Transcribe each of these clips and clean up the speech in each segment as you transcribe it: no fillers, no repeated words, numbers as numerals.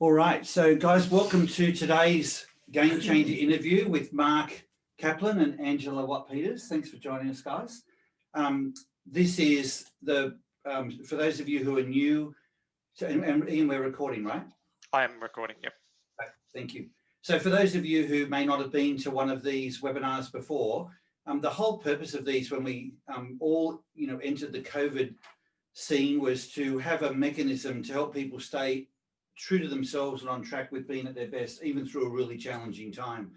All right, so guys, welcome to today's Game Changer interview with Mark Capelin and Angela Watt-Peters. Thanks for joining us, guys. This is for those of you who are new, and Ian, we're recording, right? I am recording, yep. Okay, thank you. So for those of you who may not have been to one of these webinars before, the whole purpose of these when we all entered the COVID scene was to have a mechanism to help people stay true to themselves and on track with being at their best, even through a really challenging time.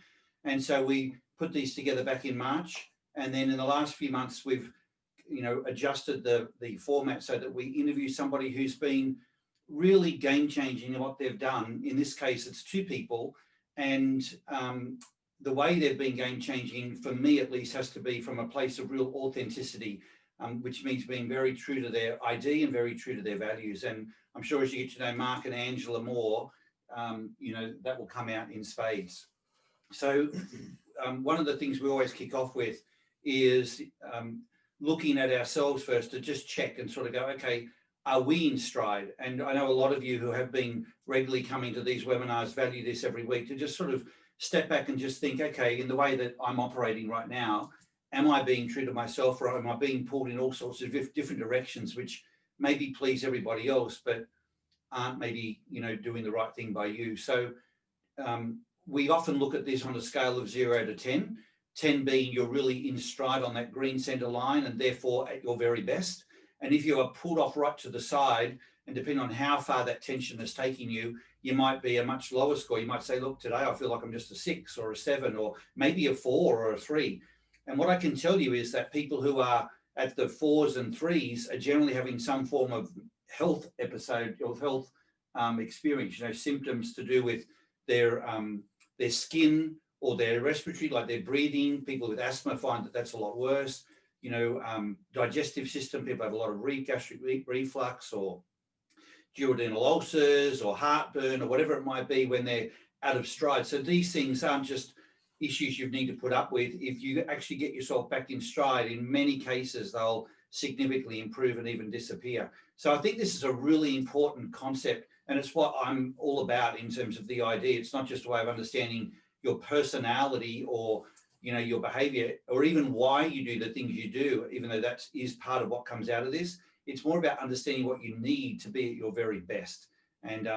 And so we put these together back in March. And then in the last few months, we've adjusted the format so that we interview somebody who's been really game changing in what they've done. In this case, it's two people. And the way they've been game changing, for me at least, has to be from a place of real authenticity, which means being very true to their ID and very true to their values. And I'm sure as you get to know Mark and Angela more, that will come out in spades. So one of the things we always kick off with is looking at ourselves first to just check and sort of go, okay, are we in stride? And I know a lot of you who have been regularly coming to these webinars value this every week, to just sort of step back and just think, okay, in the way that I'm operating right now, am I being true to myself, or am I being pulled in all sorts of different directions, which maybe please everybody else, but aren't maybe, doing the right thing by you. So we often look at this on a scale of 0 to 10, 10 being you're really in stride on that green center line and therefore at your very best. And if you are pulled off right to the side, and depending on how far that tension is taking you, you might be a much lower score. You might say, look, today I feel like I'm just a 6 or a 7 or maybe a 4 or a 3. And what I can tell you is that people who are at the 4s and 3s are generally having some form of health episode or health experience, symptoms to do with their skin or their respiratory, like their breathing. People with asthma find that that's a lot worse. Digestive system, people have a lot of gastric reflux or duodenal ulcers or heartburn or whatever it might be when they're out of stride. So these things aren't just issues you need to put up with. If you actually get yourself back in stride, in many cases, they'll significantly improve and even disappear. So I think this is a really important concept, and it's what I'm all about in terms of the idea. It's not just a way of understanding your personality or your behavior, or even why you do the things you do, even though that is part of what comes out of this. It's more about understanding what you need to be at your very best. And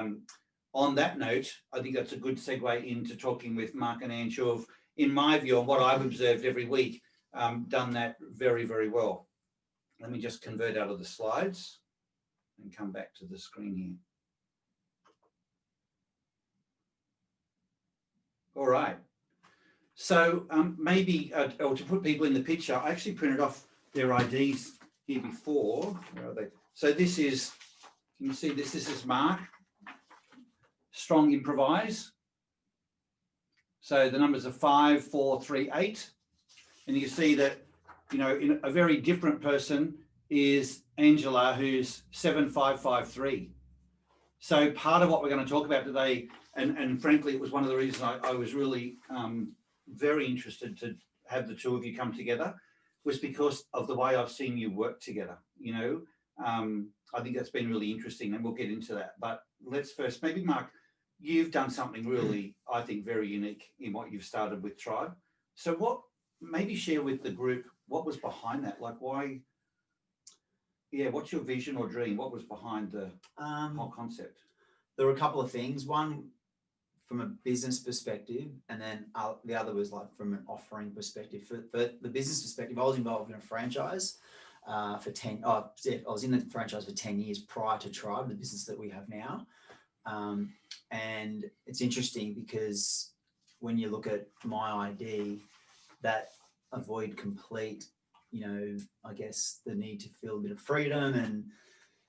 on that note, I think that's a good segue into talking with Mark and Ange, who have, in my view, and what I've observed every week, done that very, very well. Let me just convert out of the slides and come back to the screen here. All right. So maybe, or to put people in the picture, I actually printed off their IDs here before. Where are they? So this is, can you see this? This is Mark. Strong improvise. So the numbers are 5, 4, 3, 8. And you see that, in a very different person is Angela, who's 7, 5, 5, 3. So part of what we're going to talk about today, and frankly, it was one of the reasons I was really very interested to have the two of you come together, was because of the way I've seen you work together. I think that's been really interesting, and we'll get into that. But let's first, maybe Mark, you've done something really, I think, very unique in what you've started with Tribe. So maybe share with the group, what was behind that? Like why, what's your vision or dream? What was behind the whole concept? There were a couple of things. One, from a business perspective, and then the other was like from an offering perspective. For the business perspective, I was involved in a franchise for 10. I was in the franchise for 10 years prior to Tribe, the business that we have now. And it's interesting because when you look at my ID, that avoid complete, I guess the need to feel a bit of freedom and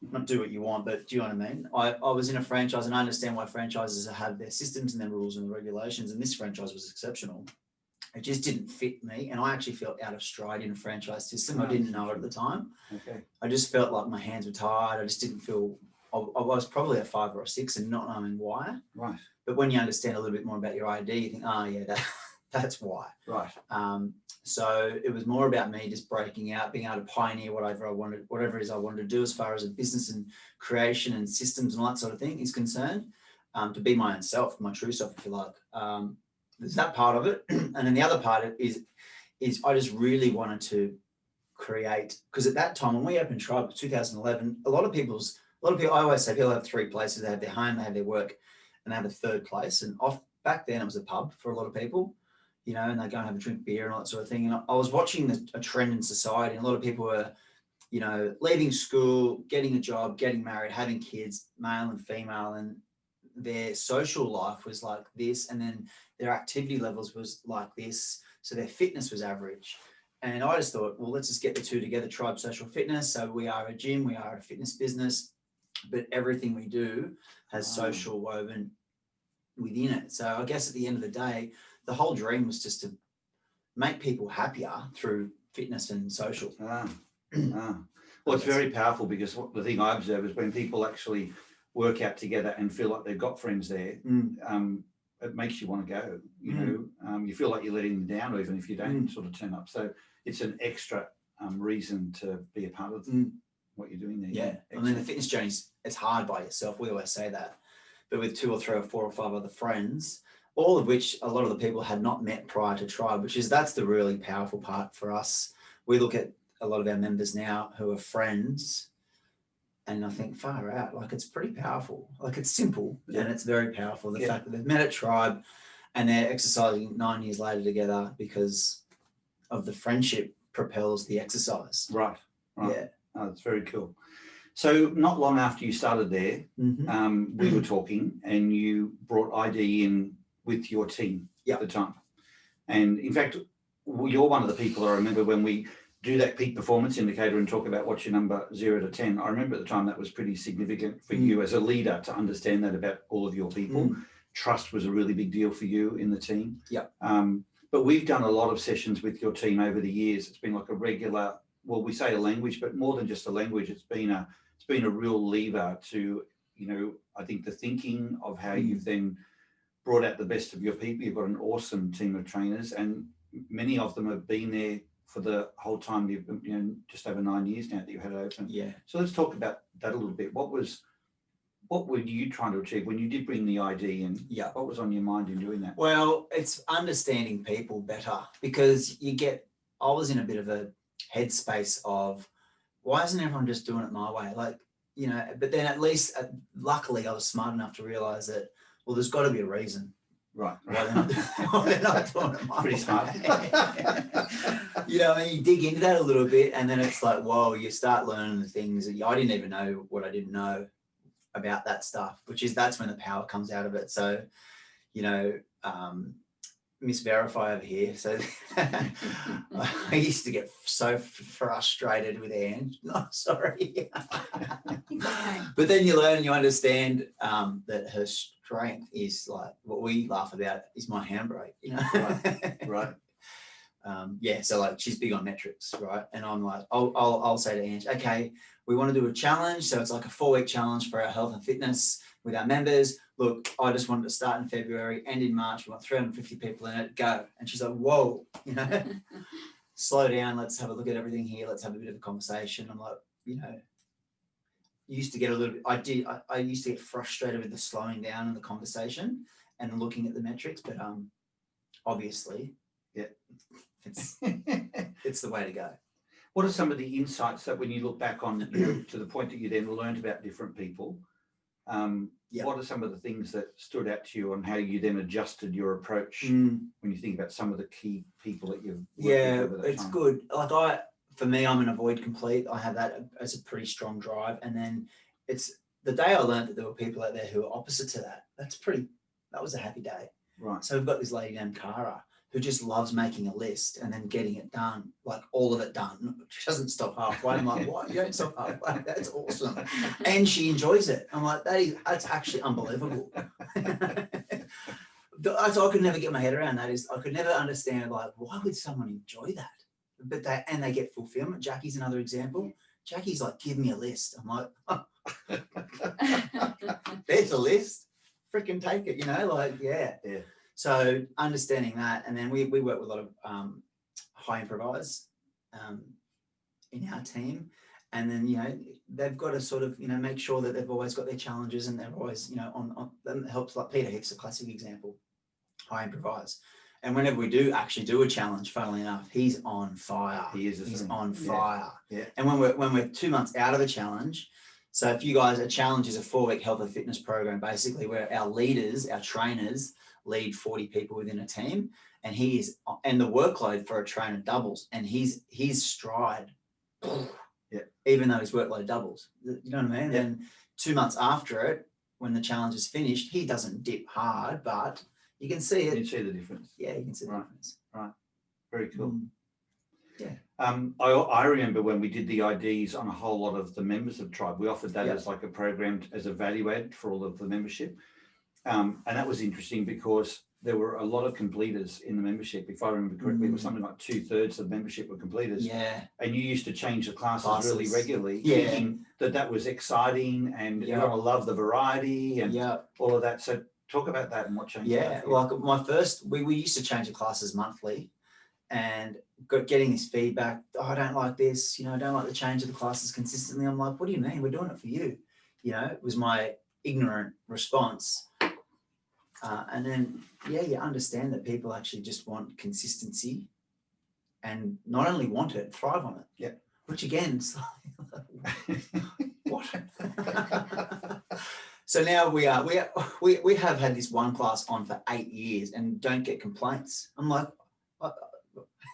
not do what you want, but do you know what I mean? I was in a franchise, and I understand why franchises have their systems and their rules and regulations, and this franchise was exceptional. It just didn't fit me, and I actually felt out of stride in a franchise system. I didn't know it at the time. Okay. I just felt like my hands were tied. I just didn't feel, I was probably a 5 or a 6 and not knowing why. Right. But when you understand a little bit more about your ID, you think, that's why. Right. So it was more about me just breaking out, being able to pioneer whatever it is I wanted to do as far as a business and creation and systems and all that sort of thing is concerned. to be my own self, my true self, if you like. There's that part of it. And then the other part is I just really wanted to create, because at that time when we opened Tribe, 2011, a lot of people, I always say people have three places. They have their home, they have their work, and they have a third place. And back then it was a pub for a lot of people, you know, and they go and have a drink beer and all that sort of thing. And I was watching a trend in society, and a lot of people were, you know, leaving school, getting a job, getting married, having kids, male and female, and their social life was like this, and then their activity levels was like this. So their fitness was average. And I just thought, well, let's just get the two together, Tribe Social Fitness. So we are a gym, we are a fitness business, but everything we do has social woven within it. So I guess at the end of the day, the whole dream was just to make people happier through fitness and social. Well, it's very powerful, because the thing I observe is when people actually work out together and feel like they've got friends there, it makes you want to go, you know, you feel like you're letting them down, even if you don't sort of turn up. So it's an extra reason to be a part of what you're doing there. Yeah. I mean, the fitness journey, it's hard by yourself. We always say that. But with 2 or 3 or 4 or 5 other friends, all of which a lot of the people had not met prior to Tribe, that's the really powerful part for us. We look at a lot of our members now who are friends, and I think, far out, like, it's pretty powerful. Like, it's simple and it's very powerful. The fact that they've met at Tribe and they're exercising 9 years later together because of the friendship propels the exercise. Right. Yeah. Oh, that's very cool. So not long after you started there, we were talking, and you brought ID in with your team at the time. And in fact, you're one of the people I remember when we do that peak performance indicator and talk about what's your number 0 to 10. I remember at the time that was pretty significant for you as a leader to understand that about all of your people. Trust was a really big deal for you in the team. But we've done a lot of sessions with your team over the years. It's been like a regular, well, we say a language, but more than just a language, it's been a real lever to, you know, I think the thinking of how you've then brought out the best of your people. You've got an awesome team of trainers, and many of them have been there for the whole time. You've been, you know, just over 9 years now that you had it open. Yeah. So let's talk about that a little bit. What were you trying to achieve when you did bring the ID in? Yeah. What was on your mind in doing that? Well, it's understanding people better, because I was in a bit of a headspace of, why isn't everyone just doing it my way? Like, you know, but then at least, luckily, I was smart enough to realize that, well, there's got to be a reason. Right. Why they're not doing it my way. Pretty smart. You know, and you dig into that a little bit, and then it's like, whoa, you start learning the things that I didn't even know what I didn't know about that stuff, that's when the power comes out of it. So, you know, Miss Verify over here. So I used to get so frustrated with Ange. No, sorry. But then you learn and you understand that her strength is, like, what we laugh about is my handbrake, you know? Right. Yeah, so like, she's big on metrics, right? And I'm like, I'll say to Ange, okay, we want to do a challenge. So it's like a 4-week challenge for our health and fitness with our members. Look, I just wanted to start in February, end in March. We want 350 people in it, go. And she's like, whoa, you know, slow down. Let's have a look at everything here. Let's have a bit of a conversation. I'm like, you know, used to get a little bit, I used to get frustrated with the slowing down in the conversation and looking at the metrics, but obviously, it's the way to go. What are some of the insights that, when you look back on, you know, to the point that you then learned about different people, what are some of the things that stood out to you on how you then adjusted your approach when you think about some of the key people that you've worked with over that it's time? Good. Like, for me, I'm an avoid complete. I have that as a pretty strong drive. And then it's the day I learned that there were people out there who are opposite to that. That was a happy day. Right. So we've got this lady named Cara who just loves making a list and then getting it done, like all of it done. She doesn't stop halfway. I'm like, what? You don't stop halfway? That's awesome. And she enjoys it. I'm like, that's actually unbelievable. So I could never get my head around that. I could never understand, like, why would someone enjoy that? But they get fulfillment. Jackie's another example. Jackie's like, give me a list. I'm like, there's a list. Freaking take it, you know, like, yeah. So understanding that, and then we work with a lot of high improvise in our team, And then, you know, they've got to sort of, you know, make sure that they've always got their challenges and they're always, you know, on that helps. Like Peter Hick's a classic example. I improvise. And whenever we do actually do a challenge, funnily enough, he's on fire. He's on fire. Yeah. And when we're 2 months out of the challenge, so if you guys, a challenge is a 4-week health and fitness program, basically where our leaders, our trainers lead 40 people within a team, and and the workload for a trainer doubles, and his stride, even though his workload doubles, you know what I mean? Then 2 months after it, when the challenge is finished, he doesn't dip hard, but you can see it. You can see the difference. Yeah, you can see the difference. Right. Very cool. Yeah. I remember when we did the IDs on a whole lot of the members of Tribe, we offered that as like a program, as a value add for all of the membership. And that was interesting because there were a lot of completers in the membership. If I remember correctly, it was something like 2/3 of the membership were completers. Yeah. And you used to change the classes really regularly, Yeah. thinking that was exciting and everyone will love the variety and all of that. So talk about that and what changed. Yeah, like my first, we used to change the classes monthly, and getting this feedback. Oh, I don't like this, you know, I don't like the change of the classes consistently. I'm like, what do you mean? We're doing it for you. You know, it was my ignorant response. And then, you understand that people actually just want consistency and not only want it, thrive on it. Yeah. Which again, it's like, what? So now we have had this one class on for 8 years and don't get complaints. I'm like,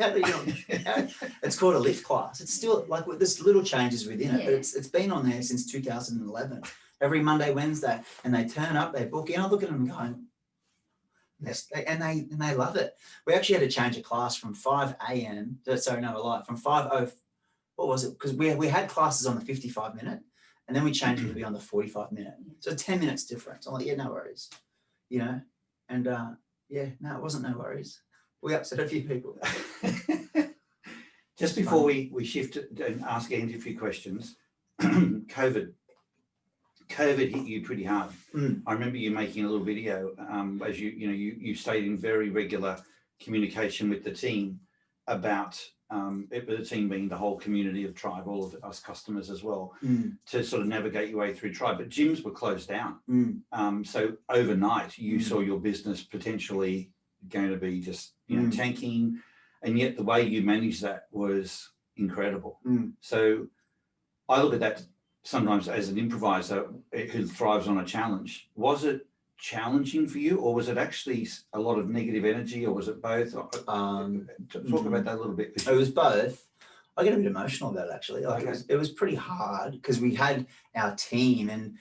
how do you? It's called a lift class. It's still like there's little changes within it, but it's been on there since 2011. Every Monday, Wednesday, and they turn up, they book in. I look at them going, yes, and they love it. We actually had to change a class from 5 a.m. Sorry, no, I lied. From 5:00. What was it? Because we had classes on the 55-minute. And then we changed it to be on the 45-minute. So 10 minutes difference. I'm like, yeah, no worries. You know? And no, it wasn't no worries. We upset a few people. Just before we shift and ask Andy a few questions, COVID hit you pretty hard. I remember you making a little video as you stayed in very regular communication with the team about the team being the whole community of Tribe, all of us customers as well, to sort of navigate your way through Tribe. But gyms were closed down. So overnight, you saw your business potentially going to be just tanking, and yet the way you managed that was incredible. So I look at that sometimes as an improviser who thrives on a challenge. Was it challenging for you, or was it actually a lot of negative energy, or was it both? Talk about that a little bit. It was both. I get a bit emotional about it, actually. Like it was pretty hard because we had our team, and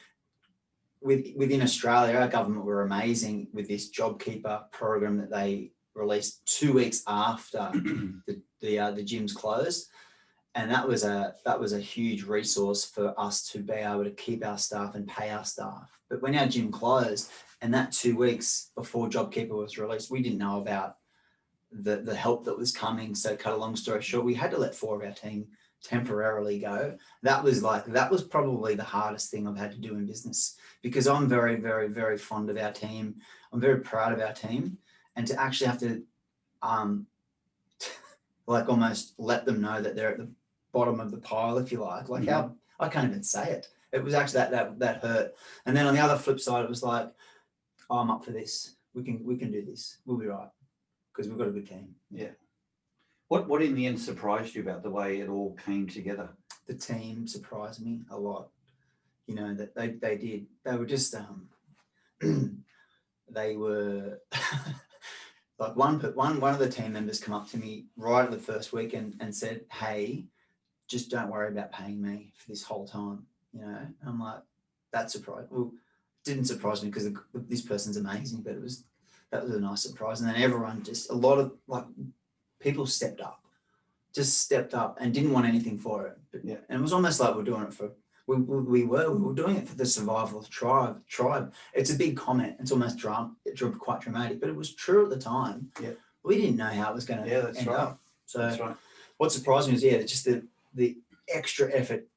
within Australia, our government were amazing with this JobKeeper program that they released 2 weeks after the gyms closed. And that was a huge resource for us to be able to keep our staff and pay our staff. But when our gym closed, and that 2 weeks before JobKeeper was released, we didn't know about the help that was coming. So cut a long story short, we had to let 4 of our team temporarily go. That was probably the hardest thing I've had to do in business, because I'm very, very, very fond of our team. I'm very proud of our team, and to actually have to like almost let them know that they're at the bottom of the pile, if you like how I can't even say it. It was actually that hurt. And then on the other flip side, it was like, oh, I'm up for this. We can do this. We'll be right, because we've got a good team. Yeah. What in the end surprised you about the way it all came together? The team surprised me a lot. You know, that they did. They were just they were like one of the team members come up to me right at the first week and said, hey, just don't worry about paying me for this whole time. You know, and I'm like, that surprised. Well, didn't surprise me because this person's amazing, but that was a nice surprise. And then everyone, just a lot of people stepped up and didn't want anything for it. But, and it was almost like we're doing it for, we were doing it for the survival of the tribe. It's a big comment. It's almost quite dramatic, but it was true at the time. Yeah. We didn't know how it was going to end up. So that's right. What surprised me was, just the extra effort.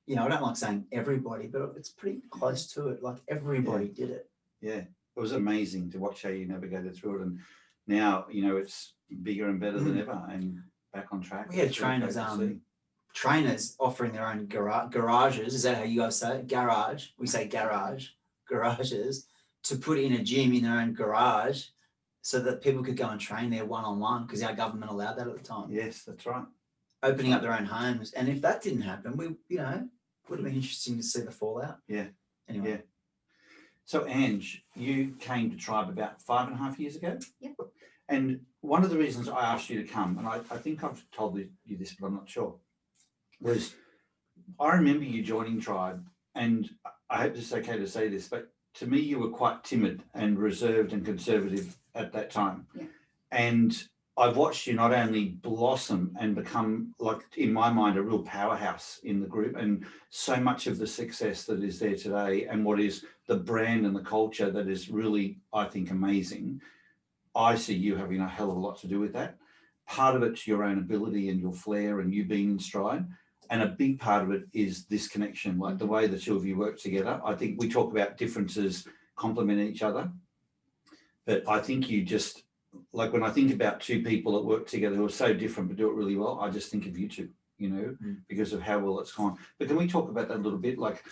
You know, I don't like saying everybody, but it's pretty close to it. Like everybody did it. Yeah. It was amazing to watch how you navigated through it. And now, you know, it's bigger and better than ever and back on track. We had trainers offering their own garages. Is that how you guys say it? Garage. We say garage. Garages to put in a gym in their own garage, so that people could go and train there one-on-one, because our government allowed that at the time. Yes, that's right. Opening up their own homes, and if that didn't happen, we would have been interesting to see the fallout. Yeah. Anyway. Yeah. So, Ange, you came to Tribe about 5.5 years ago. Yep. And one of the reasons I asked you to come, and I think I've told you this, but I'm not sure, was I remember you joining Tribe, and I hope it's okay to say this, but to me, you were quite timid and reserved and conservative at that time. Yeah. And I've watched you not only blossom and become, like, in my mind, a real powerhouse in the group, and so much of the success that is there today and what is the brand and the culture that is really, I think, amazing. I see you having a hell of a lot to do with that. Part of it's your own ability and your flair and you being in stride. And a big part of it is this connection, like the way the two of you work together. I think we talk about differences complement each other. But I think you just, like when I think about two people that work together who are so different but do it really well, I just think of you two, because of how well it's gone. But can we talk about that a little bit? Like,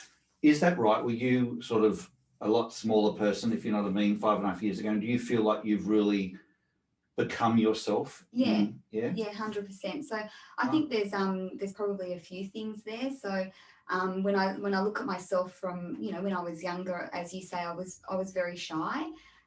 is that right? Were you sort of a lot smaller person, if you know what I mean, 5.5 years ago? And do you feel like you've really become yourself? Yeah. Yeah. Yeah, 100%. So I think there's probably a few things there. So when I look at myself from, when I was younger, as you say, I was very shy.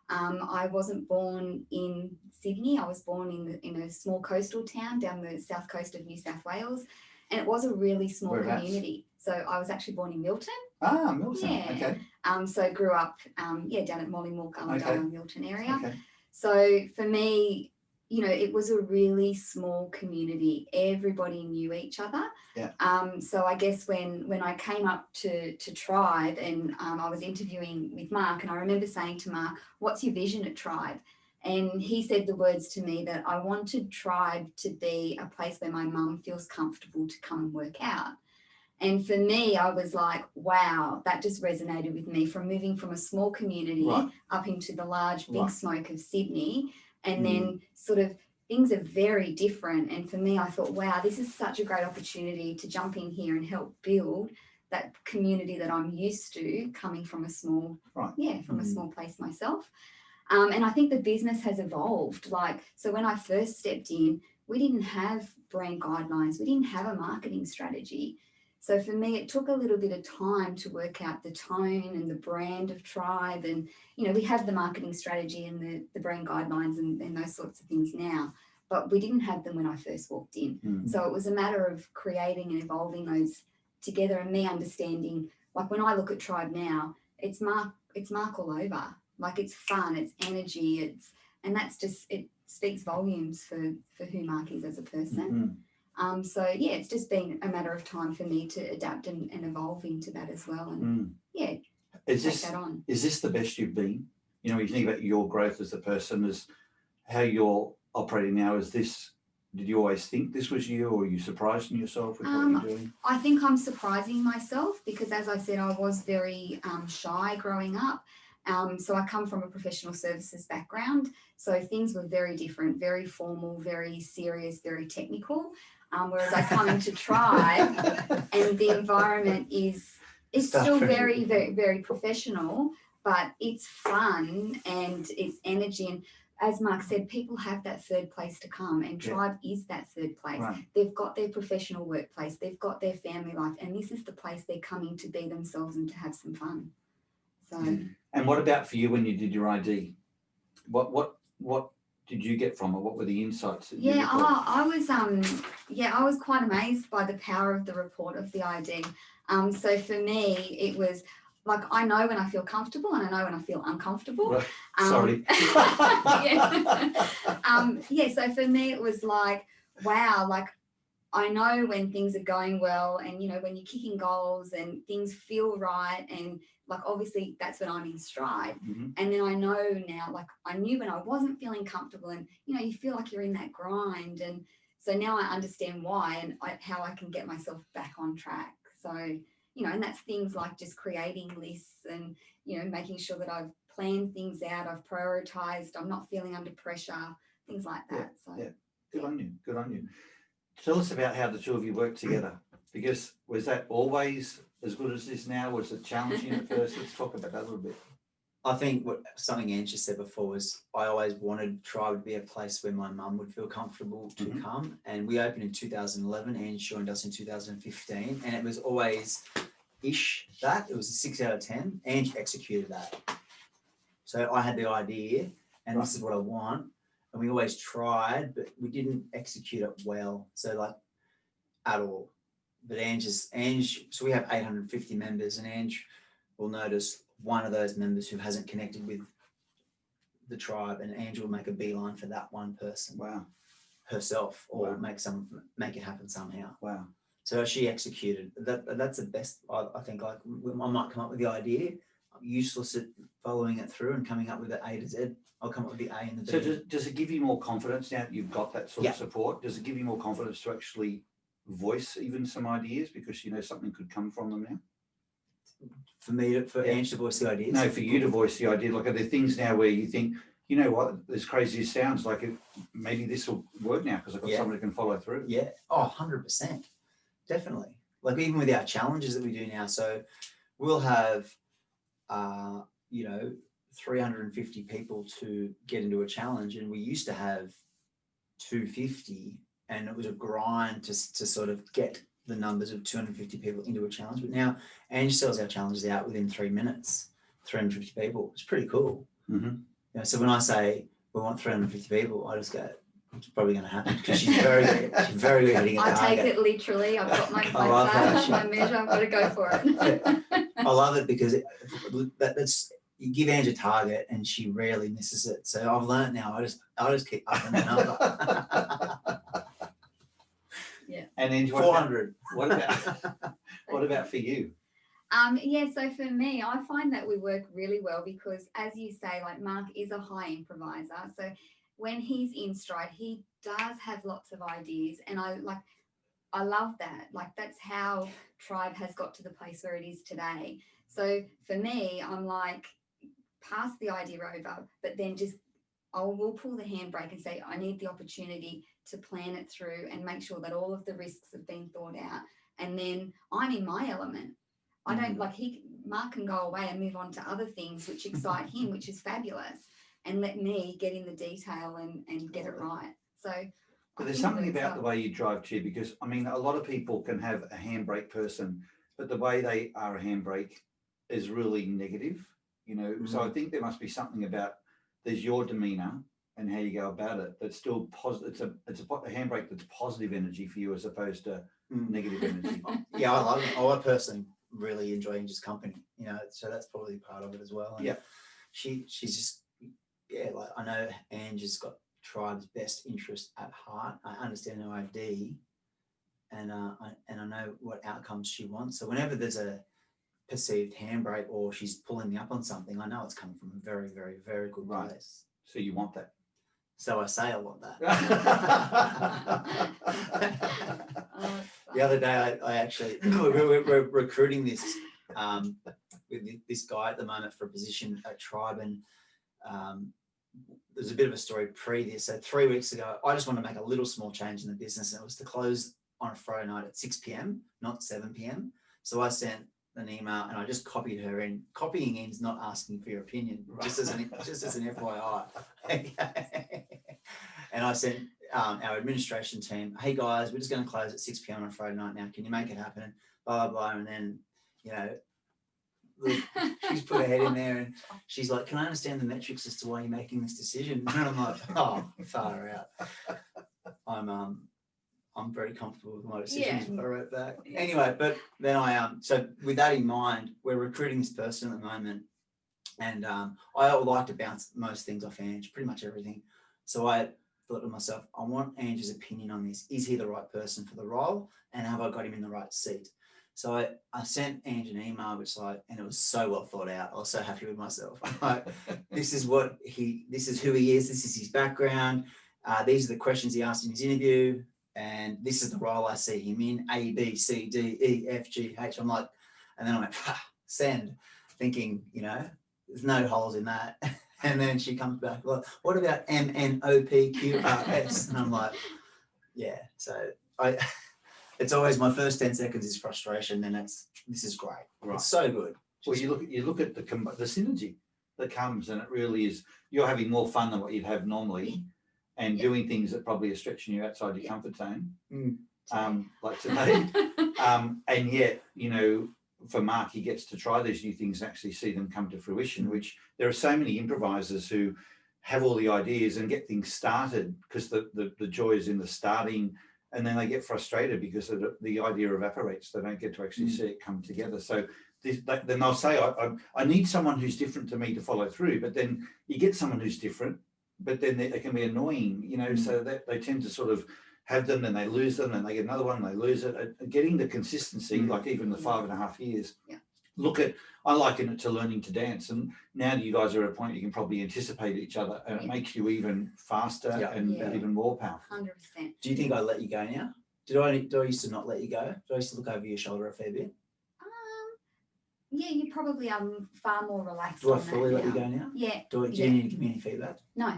I wasn't born in Sydney. I was born in a small coastal town down the south coast of New South Wales, and it was a really small community. So I was actually born in Milton. Ah, Milton. Yeah. Okay. So I grew up down at Mollymook, Ulladulla, Milton area. Okay. So for me, it was a really small community. Everybody knew each other. Yeah. So I guess when I came up to Tribe and I was interviewing with Mark, and I remember saying to Mark, "What's your vision at Tribe?" And he said the words to me that I wanted Tribe to be a place where my mum feels comfortable to come and work out. And for me, I was like, wow, that just resonated with me, from moving from a small community up into the large big smoke of Sydney. And then sort of things are very different. And for me, I thought, wow, this is such a great opportunity to jump in here and help build that community that I'm used to, coming from a small, a small place myself. And I think the business has evolved. So when I first stepped in, we didn't have brand guidelines. We didn't have a marketing strategy. So for me, it took a little bit of time to work out the tone and the brand of Tribe. And, we have the marketing strategy and the brand guidelines and those sorts of things now, but we didn't have them when I first walked in. So it was a matter of creating and evolving those together, and me understanding, like when I look at Tribe now, it's Mark all over. Like, it's fun, it's energy, and that's just, it speaks volumes for who Mark is as a person. So it's just been a matter of time for me to adapt and evolve into that as well. And take that on. Is this the best you've been? You think about your growth as a person, as how you're operating now. Did you always think this was you, or are you surprising yourself with what you're doing? I think I'm surprising myself because, as I said, I was very shy growing up. So I come from a professional services background. So things were very different, very formal, very serious, very technical. Whereas I come into Tribe and the environment it's still very, very, very professional, but it's fun and it's energy. And as Mark said, people have that third place to come, and Tribe is that third place. Right. They've got their professional workplace, they've got their family life, and this is the place they're coming to be themselves and to have some fun. So. And what about for you when you did your ID? What did you get from it? What were the insights that you got? I was quite amazed by the power of the report of the ID. So for me, it was like, I know when I feel comfortable and I know when I feel uncomfortable. Right. Sorry. So for me, it was like, wow, like I know when things are going well, and when you're kicking goals and things feel right, and like obviously that's when I'm in stride. And then I know now, like I knew when I wasn't feeling comfortable, and you feel like you're in that grind, and so now I understand why and how I can get myself back on track. So and that's things like just creating lists and making sure that I've planned things out, I've prioritized, I'm not feeling under pressure, things like that. Good on you. Tell us about how the two of you work together. Because was that always as good as this now? Was it challenging at first? Let's talk about that a little bit. I think something Ange just said before was I always wanted Tribe to be a place where my mum would feel comfortable to come. And we opened in 2011. Ange joined us in 2015. And it was always that. It was a 6 out of 10. Ange executed that. So I had the idea and this is what I want. And we always tried, but we didn't execute it well. So like at all. But Ange, so we have 850 members and Ange will notice one of those members who hasn't connected with the Tribe and Ange will make a beeline for that one person. Wow. Herself or Wow. make it happen somehow. Wow. So she executed that's the best. I think like I might come up with the idea. I'm useless at following it through and coming up with the A to Z. I'll come up with the A and the B. So does it give you more confidence now that you've got that sort of support? Does it give you more confidence to actually voice even some ideas because you know something could come from them now? For me, for Ange to voice the ideas? No, for you to voice the idea. Like, are there things now where you think, you know what, as crazy as it sounds, like maybe this will work now because I've got someone who can follow through? Yeah. Oh, 100%. Definitely. Like even with our challenges that we do now. So we'll have, 350 people to get into a challenge. And we used to have 250 and it was a grind to sort of get the numbers of 250 people into a challenge. But now Ange sells our challenges out within 3 minutes, 350 people. It's pretty cool. Mm-hmm. So when I say we want 350 people, I just go, it's probably going to happen because she's very good. She's very good at hitting a target. I take it literally. I've got my my measure. I've got to go for it. I love it because that's you give Ange a target and she rarely misses it. So I've learned now. I just keep upping the number. Yeah. And then 400. What about for you? So for me, I find that we work really well because, as you say, like Mark is a high improviser. So when he's in stride, he does have lots of ideas, and I love that. Like that's how Tribe has got to the place where it is today. So for me, I'm like, pass the idea over, but then we'll pull the handbrake and say, I need the opportunity to plan it through and make sure that all of the risks have been thought out. And then I'm in my element. I don't Mark can go away and move on to other things which excite him, which is fabulous, and let me get in the detail and get it right. So but there's something about the way you drive too, because I mean, a lot of people can have a handbrake person, but the way they are a handbrake is really negative, you know. So I think there must be something about there's your demeanor and how you go about it that's still positive. It's a handbrake that's positive energy for you as opposed to negative energy. Yeah, I love it. I personally really enjoy Ange's company, you know, so that's probably part of it as well. Yeah, she's just like I know Ange has got Tribe's best interest at heart. I understand her ID, and I know what outcomes she wants. So whenever there's a perceived handbrake or she's pulling me up on something, I know it's coming from a very, very, very good place. So you want that. So I say I want that. The other day, I actually we're recruiting this with this guy at the moment for a position at Tribe, and there's a bit of a story pre this. So 3 weeks ago, I just wanted to make a little small change in the business, and it was to close on a Friday night at 6 p.m, not 7 p.m. So I sent an email and I just copied her in. Copying in is not asking for your opinion, just as an FYI. And I sent our administration team, hey guys, we're just going to close at 6 p.m. on a Friday night now. Can you make it happen? Blah, blah, blah. And then, you know, look, she's put her head in there and she's like, can I understand the metrics as to why you're making this decision? And I'm like, oh, far out. I'm very comfortable with my decisions. I wrote back. Anyway, but then so with that in mind, we're recruiting this person at the moment, and I like to bounce most things off Ange, pretty much everything. So I thought to myself, I want Ange's opinion on this. Is he the right person for the role? And have I got him in the right seat? So I sent Ange an email, and it was so well thought out. I was so happy with myself. This is who he is. This is his background. These are the questions he asked in his interview. And this is the role I see him in, A, B, C, D, E, F, G, H. I'm like, and then I went, send, thinking, you know, there's no holes in that. And then she comes back, well, what about M, N, O, P, Q, R, S? And I'm like, yeah. So it's always my first 10 seconds is frustration. Then this is great. Right. It's so good. Well, you look at the synergy that comes, and it really is. You're having more fun than what you'd have normally, and doing things that probably are stretching you outside your comfort zone. Like today, and yet, you know, for Mark, he gets to try these new things and actually see them come to fruition. Which there are so many improvisers who have all the ideas and get things started because the joy is in the starting, and then they get frustrated because the idea evaporates. They don't get to actually see it come together. So then they'll say, I need someone who's different to me to follow through. But then you get someone who's different, but then they can be annoying, you know, so that they tend to sort of have them, then they lose them, and they get another one, and they lose it. Getting the consistency, like even the 5.5 years. I liken it to learning to dance, and now you guys are at a point you can probably anticipate each other, and it makes you even faster and even more powerful. 100%. Do you think I let you go now? Do I used to not let you go? Do I used to look over your shoulder a fair bit? Yeah, you probably are far more relaxed. Do I fully let you go now? Yeah. Do you need to give me any feedback? No.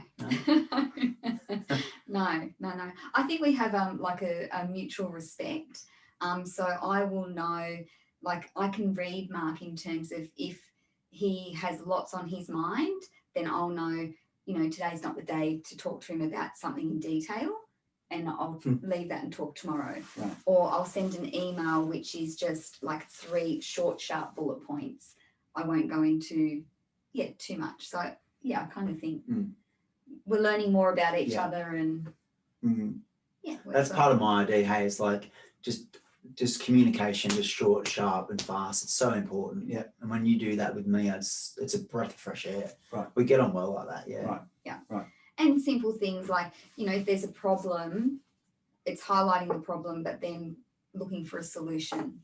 No. I think we have like a mutual respect. So I will know, like I can read Mark in terms of if he has lots on his mind, then I'll know, you know, today's not the day to talk to him about something in detail, and I'll leave that and talk tomorrow. Right. Or I'll send an email which is just like 3 short, sharp bullet points. I won't go into too much. So I kind of think we're learning more about each other, and that's part of my idea. Hey, it's like just communication, just short, sharp, and fast. It's so important. Yeah. And when you do that with me, it's a breath of fresh air. Right. We get on well like that. Yeah. Right. Yeah. Right. And simple things like, you know, if there's a problem, it's highlighting the problem, but then looking for a solution.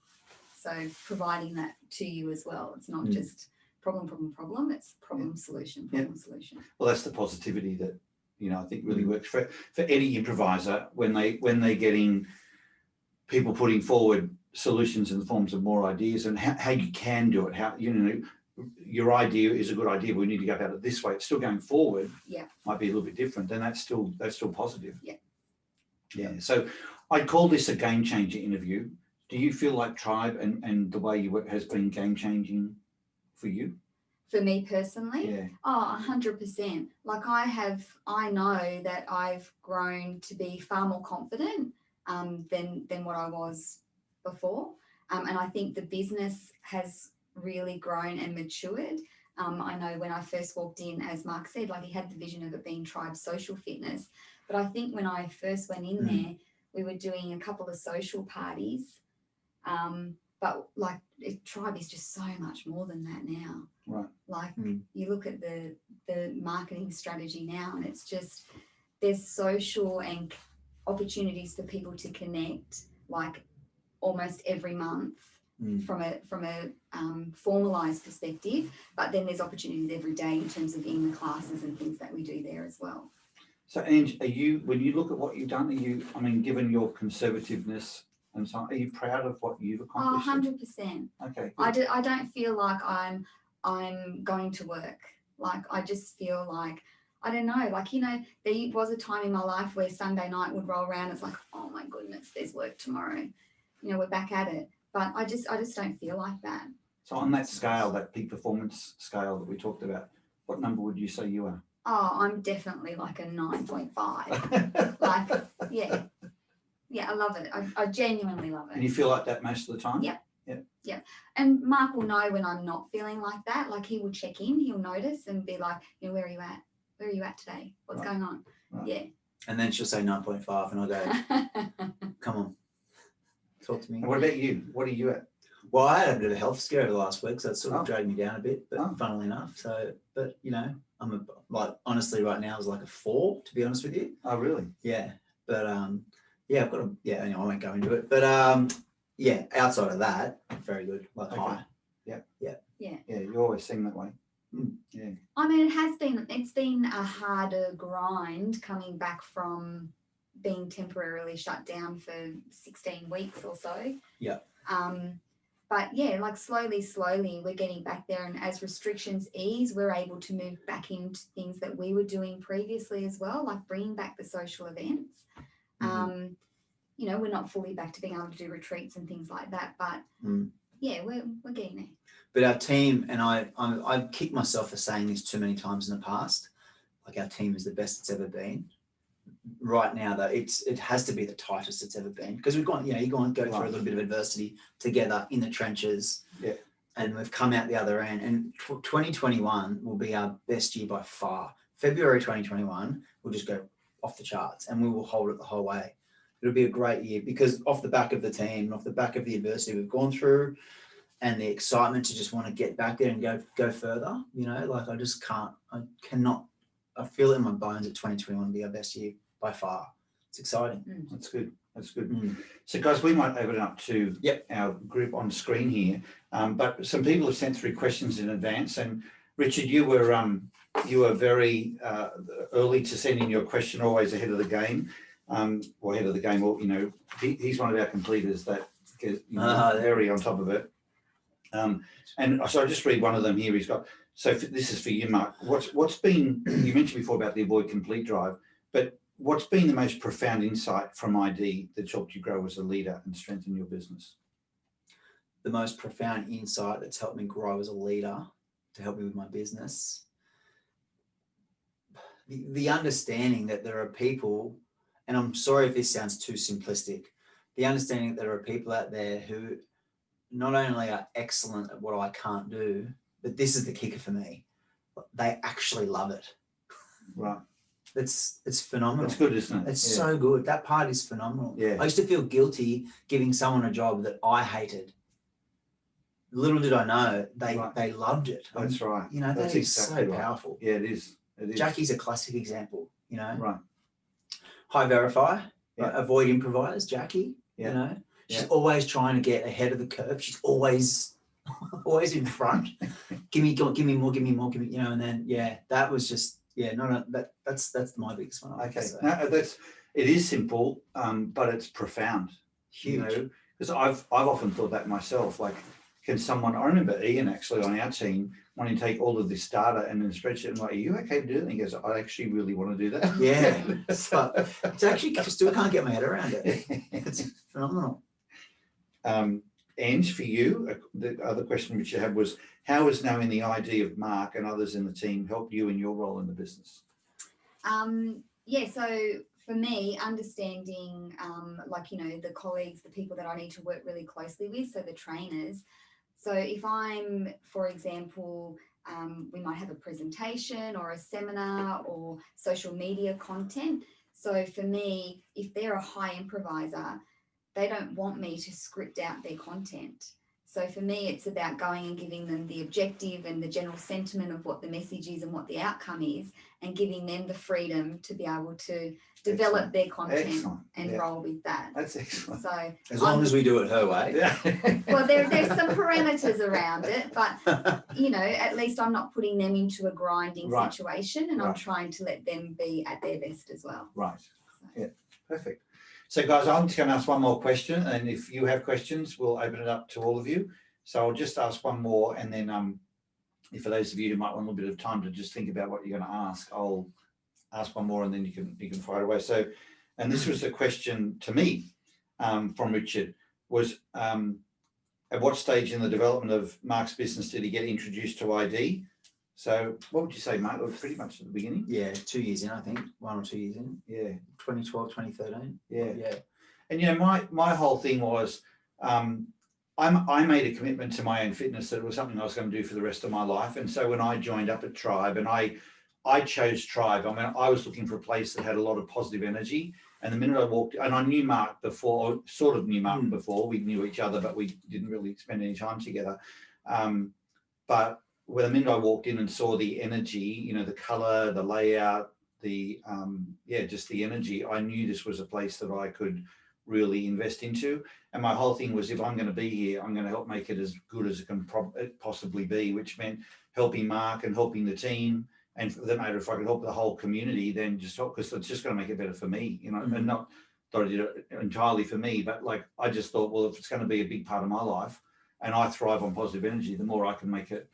So providing that to you as well. It's not just problem. It's problem, solution, solution. Well, that's the positivity that, you know, I think really works for any improviser when they're getting people putting forward solutions in the forms of more ideas, and how you can do it. How, you know, your idea is a good idea, but we need to go about it this way. It's still going forward. Might be a little bit different. Then that's still positive. Yeah. So I'd call this a game changer interview. Do you feel like Tribe and the way you work has been game changing for you? For me personally? Yeah. Oh, 100%. Like I know that I've grown to be far more confident than what I was before. And I think the business has really grown and matured. I know when I first walked in, as Mark said, like he had the vision of it being Tribe social fitness. But I think when I first went in there, we were doing a couple of social parties. But like Tribe is just so much more than that now. Right. Like you look at the marketing strategy now, and it's just there's social and opportunities for people to connect like almost every month from a formalized perspective, but then there's opportunities every day in terms of in the classes and things that we do there as well. So Ange, when you look at what you've done, given your conservativeness and so on, are you proud of what you've accomplished? 100%. Okay. I don't feel like I'm going to work. Like I just feel like, I don't know, like, you know, there was a time in my life where Sunday night would roll around. It's like, oh my goodness, there's work tomorrow. You know, we're back at it. But I just don't feel like that. So on that scale, that peak performance scale that we talked about, what number would you say you are? Oh, I'm definitely like a 9.5. Like, yeah, I love it. I genuinely love it. And you feel like that most of the time? Yeah. And Mark will know when I'm not feeling like that. Like he will check in, he'll notice and be like, you know, where are you at? Where are you at today? What's going on? Right. Yeah. And then she'll say 9.5 and I'll go, come on, talk to me. And what about you? What are you at? Well, I had a bit of a health scare over the last week, so it's sort of dragged me down a bit, but funnily enough. So, but you know, I'm honestly right now is like a 4, to be honest with you. Oh, really? Yeah. But I've got anyway, I won't go into it. But outside of that, very good. Like high. Yeah, you always seem that way. Yeah. I mean, it's been a harder grind coming back from being temporarily shut down for 16 weeks or so. Yeah. But yeah, like slowly we're getting back there, and as restrictions ease, we're able to move back into things that we were doing previously as well, like bringing back the social events. you know, we're not fully back to being able to do retreats and things like that, but yeah, we're getting there. But our team, and I've kicked myself for saying this too many times in the past, like our team is the best it's ever been. Right now, though, it has to be the tightest it's ever been, because we've gone, you know, you go and go through a little bit of adversity together in the trenches. Yeah. And we've come out the other end. And 2021 will be our best year by far. February 2021 will just go off the charts, and we will hold it the whole way. It'll be a great year because off the back of the team, off the back of the adversity we've gone through, and the excitement to just want to get back there and go further. You know, like I feel it in my bones that 2021 will be our best year by far. It's exciting. That's good. That's good. So guys, we might open it up to our group on screen here. But some people have sent through questions in advance, and Richard, you were very early to send in your question, always ahead of the game. Or ahead of the game, or, you know, he's one of our completers that gets, you know, very on top of it. And so I'll just read one of them here. He's got, this is for you, Mark. What's been, you mentioned before about the Avoid Complete Drive, but what's been the most profound insight from ID that's helped you grow as a leader and strengthen your business? The most profound insight that's helped me grow as a leader, to help me with my business, the understanding that there are people, and I'm sorry if this sounds too simplistic, the understanding that there are people out there who not only are excellent at what I can't do, but this is the kicker for me, they actually love it. Right. It's phenomenal. It's good, isn't it? It's so good. That part is phenomenal. Yeah. I used to feel guilty giving someone a job that I hated. Little did I know they loved it. That's right. You know, that's that is exactly so right. powerful. Yeah, it is. It is. Jackie's a classic example, you know. Right. High verify, Yeah. avoid improvise, Jackie. Yeah. You know, she's always trying to get ahead of the curve. She's always in front. give me more, you know, and then that was just that's my biggest one. Okay. No, it is simple, but it's profound. Huge. You know, because I've often thought that myself. Like, can someone? I remember Ian actually on our team wanting to take all of this data and then spreadsheet. And like, are you okay to do it? And he goes, I actually really want to do that. Yeah, but it's actually still can't get my head around it. It's phenomenal. Ange, for you, the other question which you had was, how has knowing the ID of Mark and others in the team helped you in your role in the business? So for me, understanding, like, you know, the colleagues, the people that I need to work really closely with, so the trainers. So if I'm, for example, we might have a presentation or a seminar or social media content. So for me, if they're a high improviser, they don't want me to script out their content. So for me, it's about going and giving them the objective and the general sentiment of what the message is and what the outcome is, and giving them the freedom to be able to develop their content and roll with that. That's excellent. So as long as we do it her way. Well, there's some parameters around it, but you know, at least I'm not putting them into a grinding situation, and I'm trying to let them be at their best as well. Right. Yeah. Perfect. So guys, I'm just going to ask one more question, and if you have questions, we'll open it up to all of you. So I'll just ask one more, and then if for those of you who might want a little bit of time to just think about what you're going to ask, I'll ask one more, and then you can fire away. So, and this was the question to me from Richard, was at what stage in the development of Mark's business did he get introduced to ID? So what would you say, Mark? It was pretty much at the beginning. Yeah, 2 years in, I think. 1 or 2 years in. Yeah. 2012, 2013. Yeah. And, you know, my whole thing was I made a commitment to my own fitness that it was something I was going to do for the rest of my life. And so when I joined up at Tribe, and I chose Tribe, I mean, I was looking for a place that had a lot of positive energy. And the minute I walked, and I knew Mark before, or sort of knew Mark before, we knew each other, but we didn't really spend any time together. But when the minute I walked in and saw the energy, you know, the color, the layout, the just the energy, I knew this was a place that I could really invest into. And my whole thing was, if I'm going to be here, I'm going to help make it as good as it can possibly be, which meant helping Mark and helping the team. And for that matter, if I could help the whole community, then just help, because it's just going to make it better for me, you know, and not that I did it entirely for me, but like, I just thought, well, if it's going to be a big part of my life and I thrive on positive energy, the more I can make it,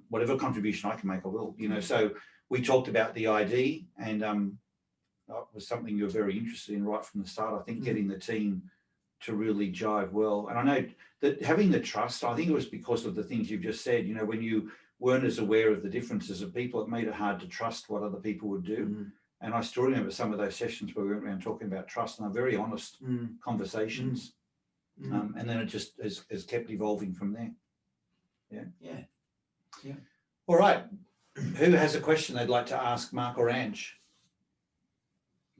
whatever contribution I can make, I will, you know. So we talked about the ID, and was something you're very interested in right from the start. I think getting the team to really jive well. And I know that having the trust, I think it was because of the things you've just said, when you weren't as aware of the differences of people, it made it hard to trust what other people would do. And I still remember some of those sessions where we went around talking about trust, and they're very honest conversations. And then it just has kept evolving from there. Yeah. All right. Who has a question they'd like to ask Mark or Ange?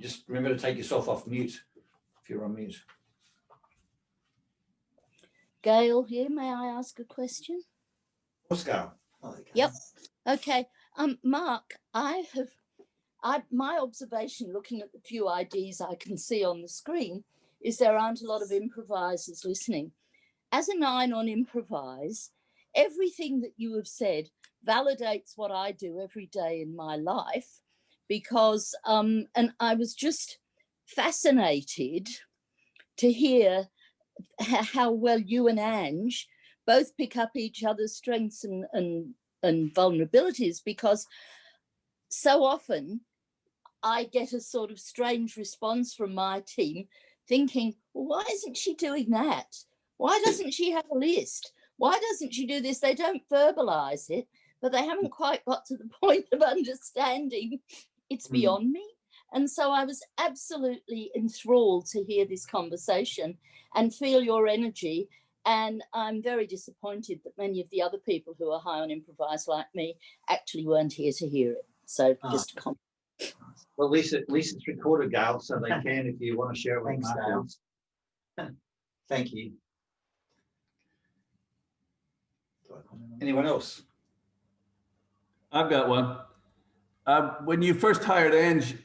Just remember to take yourself off mute if you're on mute. Gail here, may I ask a question? Oscar. Yep. Okay. Mark, my observation looking at the few IDs I can see on the screen is there aren't a lot of improvisers listening. As a 9 on improvise, everything that you have said validates what I do every day in my life, because and I was just fascinated to hear how well you and Ange both pick up each other's strengths and vulnerabilities, because so often I get a sort of strange response from my team thinking, well, why isn't she doing that? Why doesn't she have a list? Why doesn't she do this? They don't verbalize it, but they haven't quite got to the point of understanding it's beyond me. And so I was absolutely enthralled to hear this conversation and feel your energy. And I'm very disappointed that many of the other people who are high on improvise like me actually weren't here to hear it. So just a comment. Well, at least it's recorded, Gail, so they can if you want to share it with Mark. Thank you. Anyone else? I've got one. When you first hired Ange,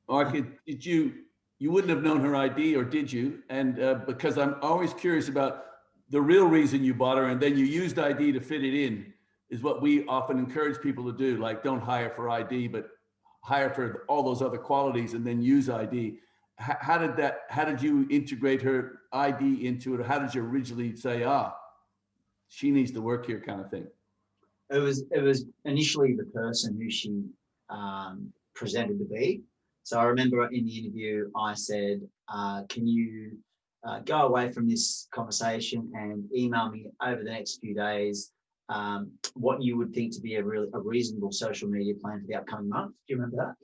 Mark, you wouldn't have known her ID, or did you? And because I'm always curious about the real reason you bought her, and then you used ID to fit it in, is what we often encourage people to do. Like, don't hire for ID, but hire for all those other qualities and then use ID. How did you integrate her ID into it? Or how did you originally say, she needs to work here, kind of thing? It was initially the person who she presented to be. So I remember in the interview, I said, can you go away from this conversation and email me over the next few days what you would think to be a reasonable social media plan for the upcoming month. Do you remember that?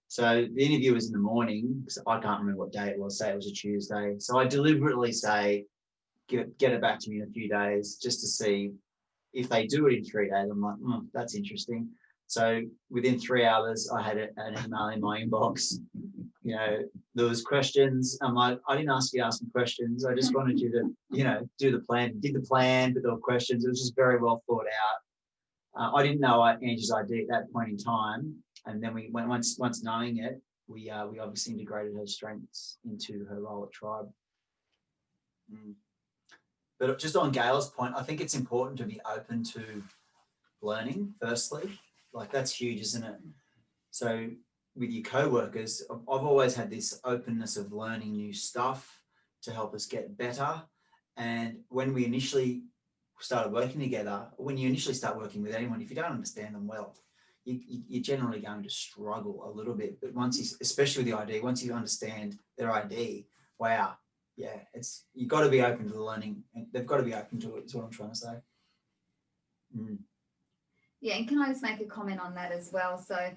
So the interview was in the morning, so I can't remember what day it was, say it was a Tuesday. So I deliberately say, get it back to me in a few days, just to see if they do it in 3 days. I'm like, that's interesting. So within 3 hours, I had an email in my inbox. There was questions. I'm like, I didn't ask you to ask me questions. I just wanted you to, do the plan. Did the plan, but there were questions. It was just very well thought out. I didn't know Ange's ID at that point in time. And then once knowing it, we obviously integrated her strengths into her role at Tribe. But just on Gail's point, I think it's important to be open to learning, firstly. Like, that's huge, isn't it? So with your co-workers, I've always had this openness of learning new stuff to help us get better. And when we initially started working together, when you initially start working with anyone, if you don't understand them well, you're generally going to struggle a little bit. But especially with the ID, once you understand their ID, wow, yeah, you've got to be open to the learning, and they've got to be open to it, is what I'm trying to say. Yeah, and can I just make a comment on that as well? So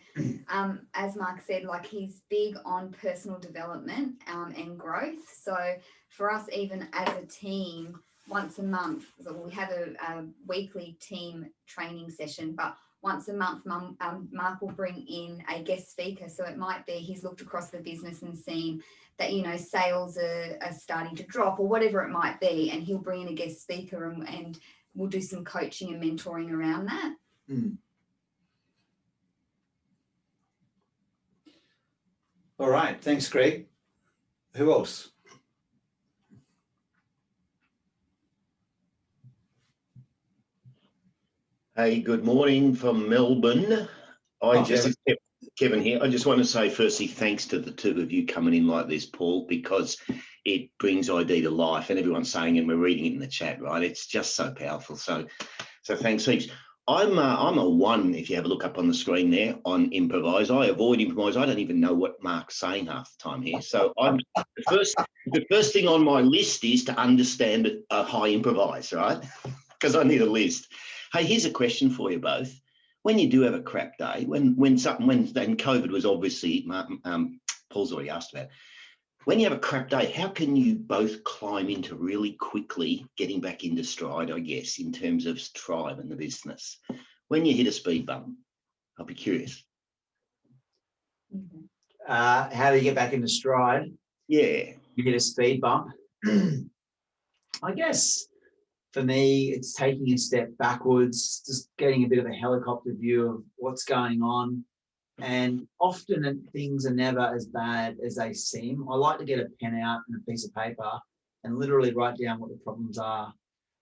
as Mark said, like, he's big on personal development and growth. So for us, even as a team, once a month, so we have a weekly team training session, but once a month, Mark will bring in a guest speaker. So it might be he's looked across the business and seen that, sales are starting to drop, or whatever it might be, and he'll bring in a guest speaker and we'll do some coaching and mentoring around that. All right. Thanks, Greg. Who else? Hey, good morning from Melbourne. Kevin here. I just want to say firstly, thanks to the two of you coming in like this, Paul, because it brings ID to life, and everyone's saying, and we're reading it in the chat, right? It's just so powerful. So thanks heaps. I'm a 1, if you have a look up on the screen there, on improvise. I avoid improvise. I don't even know what Mark's saying half the time here. So I'm the first thing on my list is to understand a high improvise, right? Because I need a list. Hey, here's a question for you both. When you do have a crap day, when COVID was obviously, Paul's already asked about, when you have a crap day, how can you both climb into really quickly getting back into stride, I guess, in terms of tribe and the business? When you hit a speed bump, I'll be curious. How do you get back into stride? Yeah. You hit a speed bump. I guess for me, it's taking a step backwards, just getting a bit of a helicopter view of what's going on. And often things are never as bad as they seem. I like to get a pen out and a piece of paper and literally write down what the problems are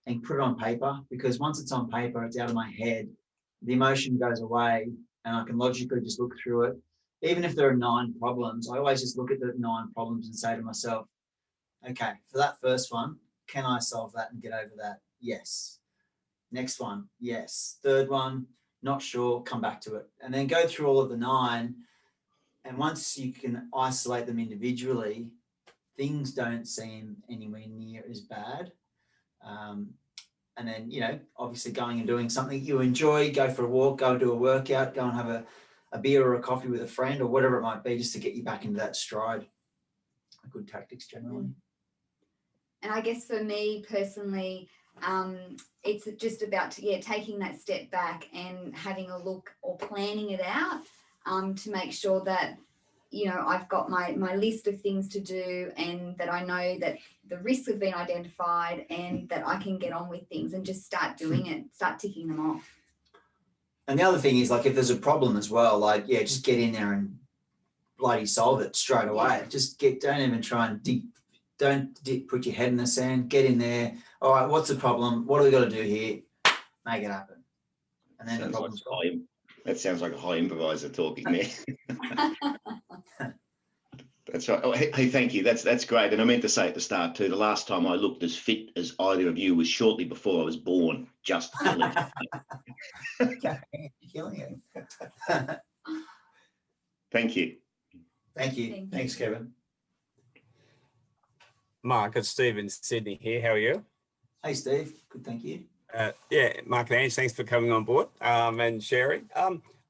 and put it on paper, because once it's on paper, it's out of my head. The emotion goes away and I can logically just look through it. Even if there are 9 problems, I always just look at the 9 problems and say to myself, okay, for that first one, can I solve that and get over that? Yes. Next one, yes. Third one, not sure, come back to it. And then go through all of the 9. And once you can isolate them individually, things don't seem anywhere near as bad. And then, you know, obviously going and doing something you enjoy, go for a walk, go do a workout, go and have a beer or a coffee with a friend or whatever it might be, just to get you back into that stride. Good tactics generally. And I guess for me personally, it's just about taking that step back and having a look or planning it out to make sure that, you know, I've got my list of things to do and that I know that the risks have been identified and that I can get on with things and just start doing it, start ticking them off. And the other thing is, like, if there's a problem as well, like, yeah, just get in there and bloody solve it straight away. Just don't even try and put your head in the sand, get in there. All right, what's the problem? What do we got to do here? Make it happen. And then the problem's gone. That sounds like a high improviser talking there. That's right. Oh, hey, thank you. That's great. And I meant to say at the start too, the last time I looked as fit as either of you was shortly before I was born. Just killing it. Killing it. Thank you. Thank you. Thanks, Kevin. Mark, it's Steve in Sydney here. How are you? Hey, Steve. Good, thank you. Yeah, Mark and Ange, thanks for coming on board and sharing.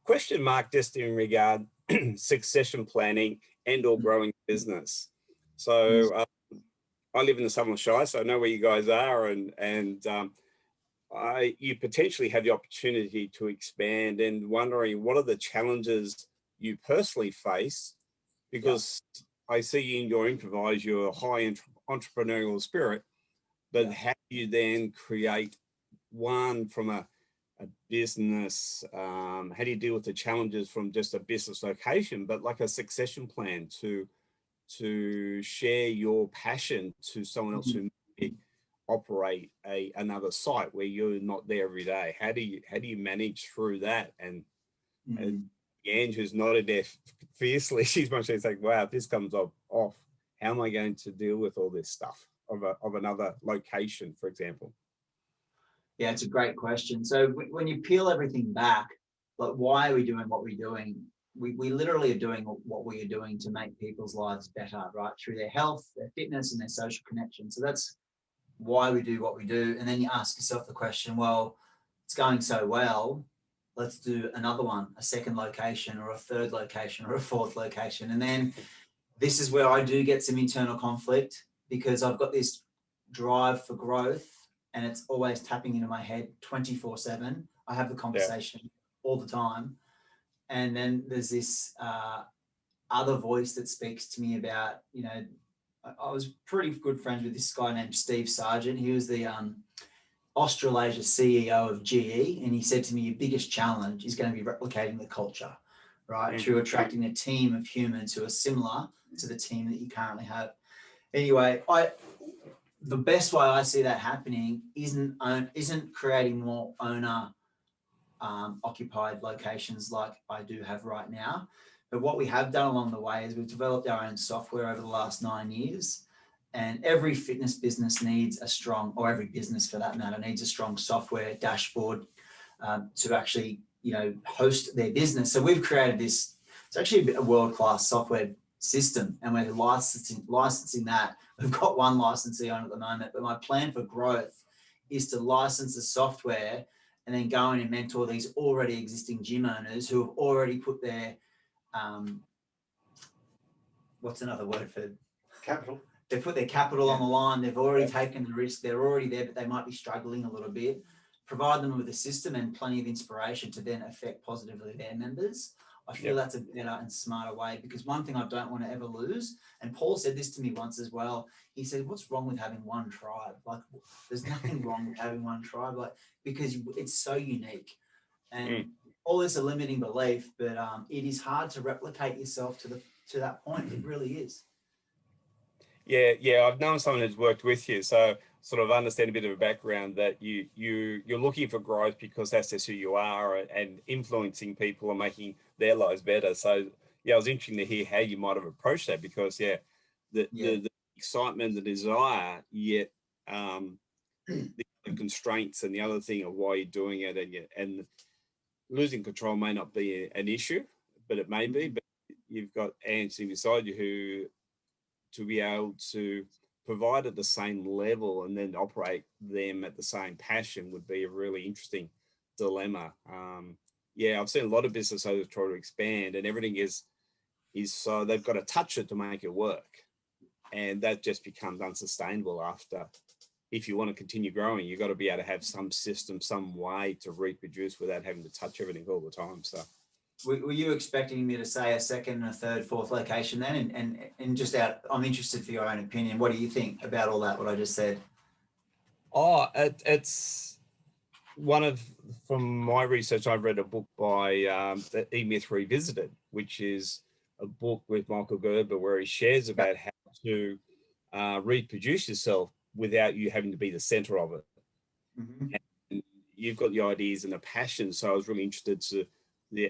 Question, Mark, just in regard succession planning and or growing business. So I live in the Southern Shire, so I know where you guys are, and you potentially have the opportunity to expand, and wondering what are the challenges you personally face, because I see in your improvise your high entrepreneurial spirit, but how do you then create one from a business, how do you deal with the challenges from just a business location, but like a succession plan to share your passion to someone else who may operate another site where you're not there every day? How do you manage through that? And Ange, who's nodded there fiercely, she's much like, wow, if this comes off, how am I going to deal with all this stuff of another location, for example? Yeah, it's a great question. So when you peel everything back, like, why are we doing what we're doing? We literally are doing what we are doing to make people's lives better, right? Through their health, their fitness, and their social connection. So that's why we do what we do. And then you ask yourself the question, well, it's going so well, let's do another one, a second location or a third location or a fourth location. And then this is where I do get some internal conflict, because I've got this drive for growth and it's always tapping into my head 24/7. I have the conversation all the time. And then there's this other voice that speaks to me about, you know, I was pretty good friends with this guy named Steve Sargent. He was the Australasia CEO of GE. And he said to me, your biggest challenge is going to be replicating the culture, right? Through attracting a team of humans who are similar to the team that you currently have. Anyway, the best way I see that happening isn't creating more owner occupied locations like I do have right now. But what we have done along the way is we've developed our own software over the last 9 years. And every fitness business needs a strong, or every business for that matter, needs a strong software dashboard to actually, host their business. So we've created this, it's actually a world-class software system, and we're licensing that. We've got one licensee on at the moment, but my plan for growth is to license the software and then go in and mentor these already existing gym owners who have already put their, what's another word for Capital. They put their capital on the line. They've already taken the risk. They're already there, but they might be struggling a little bit. Provide them with a system and plenty of inspiration to then affect positively their members. I feel that's a better and smarter way, because one thing I don't want to ever lose, and Paul said this to me once as well. He said, "What's wrong with having one tribe? Like, there's nothing wrong with having one tribe, like, because it's so unique." And all this a limiting belief, but it is hard to replicate yourself to that point. It really is. Yeah, I've known someone who's worked with you, so sort of understand a bit of a background that you're looking for growth because that's just who you are, and influencing people and making their lives better. So yeah, it was interesting to hear how you might have approached that, because the excitement, the desire, yet the constraints and the other thing of why you're doing it, and losing control may not be an issue, but it may be. But you've got Anne sitting beside you who, to be able to provide at the same level and then operate them at the same passion would be a really interesting dilemma. I've seen a lot of business owners try to expand, and everything is so they've got to touch it to make it work, and that just becomes unsustainable after. If you want to continue growing, you've got to be able to have some system, some way to reproduce without having to touch everything all the time. So. Were you expecting me to say a second, a third, fourth location then? And just I'm interested for your own opinion. What do you think about all that, what I just said? Oh, it's from my research, I've read a book by the E-Myth Revisited, which is a book with Michael Gerber where he shares about how to reproduce yourself without you having to be the center of it. Mm-hmm. And you've got the ideas and the passion. So I was really interested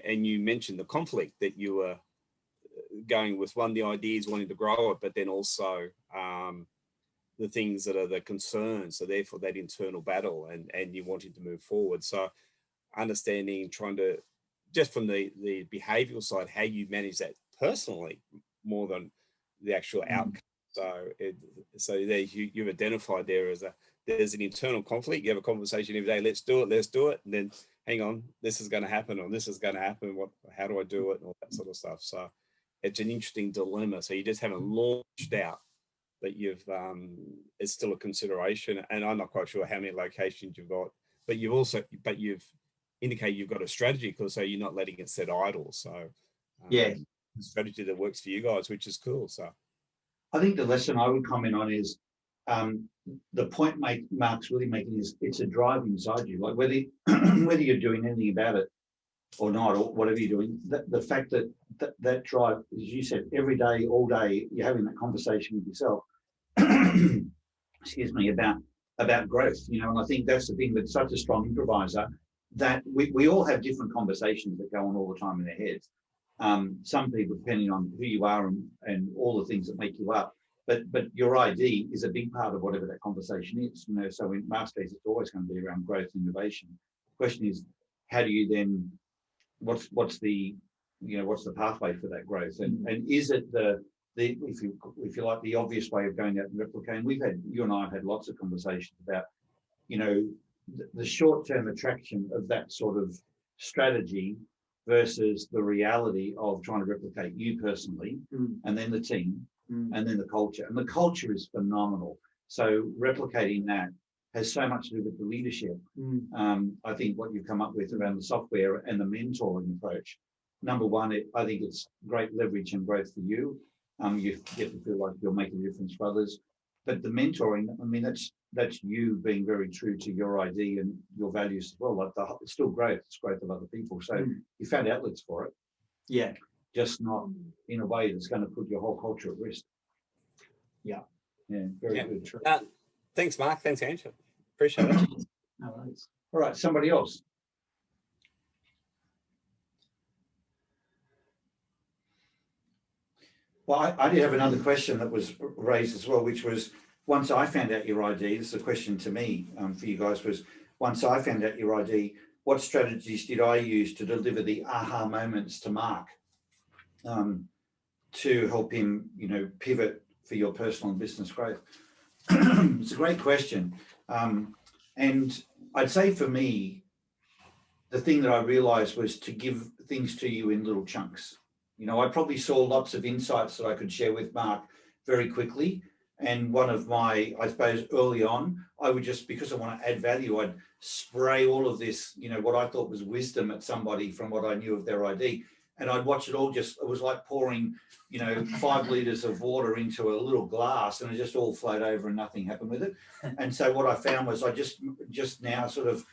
and you mentioned the conflict that you were going with, the ideas, wanting to grow it, but then also the things that are the concerns. So therefore that internal battle and you wanting to move forward. So understanding, trying to, just from the behavioral side, how you manage that personally more than the actual outcome. So there you've identified there's an internal conflict. You have a conversation every day, let's do it. And then hang on, this is going to happen, or this is going to happen. How do I do it? And all that sort of stuff. So it's an interesting dilemma. So you just haven't launched out, but it's still a consideration. And I'm not quite sure how many locations you've got, but you've indicated you've got a strategy, because so you're not letting it sit idle. So a strategy that works for you guys, which is cool. So I think the lesson I would comment on is the point Mark's really making is it's a drive inside you. Like whether you're doing anything about it or not, or whatever you're doing, the fact that drive, as you said, every day, all day, you're having that conversation with yourself, excuse me, about growth, and I think that's the thing with such a strong improviser, that we all have different conversations that go on all the time in their heads. Some people, depending on who you are and all the things that make you up, but your ID is a big part of whatever that conversation is. So in Mark's case, it's always going to be around growth and innovation. The question is, how do you then, what's the pathway for that growth, and is it if you like, the obvious way of going out and replicating? You and I have had lots of conversations about the short-term attraction of that sort of strategy versus the reality of trying to replicate you personally, and then the team, and then the culture. And the culture is phenomenal. So replicating that has so much to do with the leadership. I think what you've come up with around the software and the mentoring approach, number one, I think it's great leverage and growth for you. You get to feel like you're making a difference for others. But the mentoring, I mean, that's you being very true to your ID and your values as well. Like it's still growth, it's growth of other people. So you found outlets for it. Yeah. Just not in a way that's going to put your whole culture at risk. Yeah. Yeah, very good. True. Thanks, Mark. Thanks, Angela. Appreciate it. No worries. All right, somebody else. Well, I did have another question that was raised as well, which was, once I found out your ID, this is a question to me for you guys, was once I found out your ID, what strategies did I use to deliver the aha moments to Mark, to help him, you know, pivot for your personal and business growth? It's a great question. And I'd say for me, the thing that I realized was to give things to you in little chunks. You know, I probably saw lots of insights that I could share with Mark very quickly. And one of my, I suppose, early on, I would just, because I want to add value, I'd spray all of this, you know, what I thought was wisdom at somebody from what I knew of their ID. And I'd watch it all just, it was like pouring, you know, 5 litres of water into a little glass, and it just all flowed over and nothing happened with it. And so what I found was I just now sort of,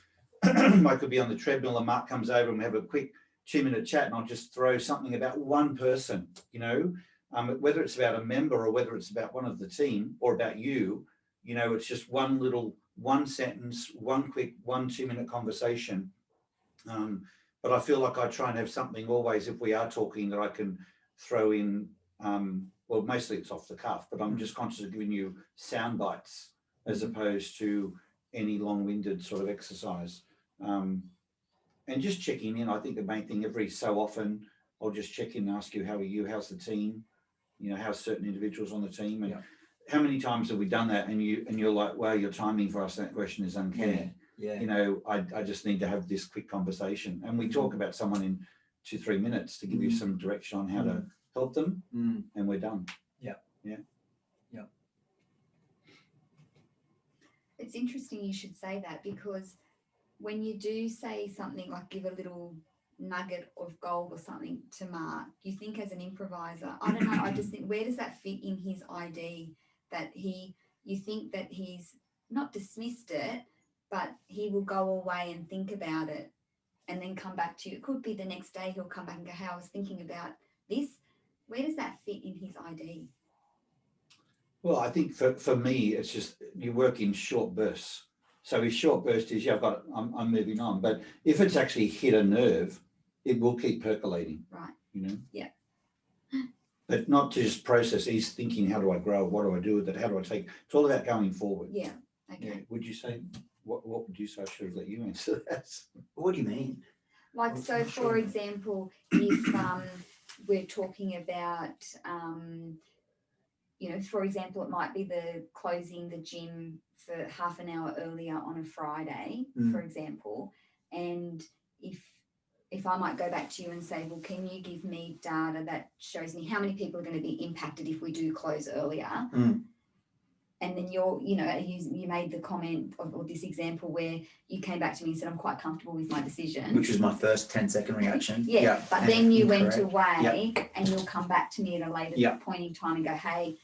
I could be on the treadmill and Mark comes over and we have a quick 2-minute chat, and I'll just throw something about one person, you know, whether it's about a member or whether it's about one of the team or about you, you know, it's just one sentence, one quick 1-2-minute conversation. But I feel like I try and have something always, if we are talking, that I can throw in, well, mostly it's off the cuff, but I'm just conscious of giving you sound bites as opposed to any long-winded sort of exercise. And just checking in. I think the main thing, every so often, I'll just check in and ask you, how are you? How's the team? You know, how's certain individuals on the team? And how many times have we done that? And you're like, wow, your timing for asking that question is uncanny. Yeah. You know, I just need to have this quick conversation. And we talk about someone in 2-3 minutes to give you some direction on how to help them. And we're done. It's interesting you should say that, because when you do say something like give a little nugget of gold or something to Mark, you think as an improviser, I don't know, I just think, where does that fit in his ID? That you think that he's not dismissed it, but he will go away and think about it and then come back to you. It could be the next day he'll come back and go, hey, I was thinking about this. Where does that fit in his ID? Well, I think for me, it's just you work in short bursts. So his short burst is, I'm moving on. But if it's actually hit a nerve, it will keep percolating. Right. You know? Yeah. But not to just process. He's thinking, how do I grow? What do I do with it? How do I take? It's all about going forward. Yeah. Okay. Yeah. Would you say, what would you say? I should have let you answer that. What do you mean? Like, so for example, if we're talking about, you know, for example, it might be the closing the gym for half an hour earlier on a Friday, for example. And if I might go back to you and say, well, can you give me data that shows me how many people are going to be impacted if we do close earlier? And then you made the comment or this example where you came back to me and said, I'm quite comfortable with my decision. Which was my first 10-second reaction. But then you went incorrect. away and you'll come back to me at a later point in time and go, hey,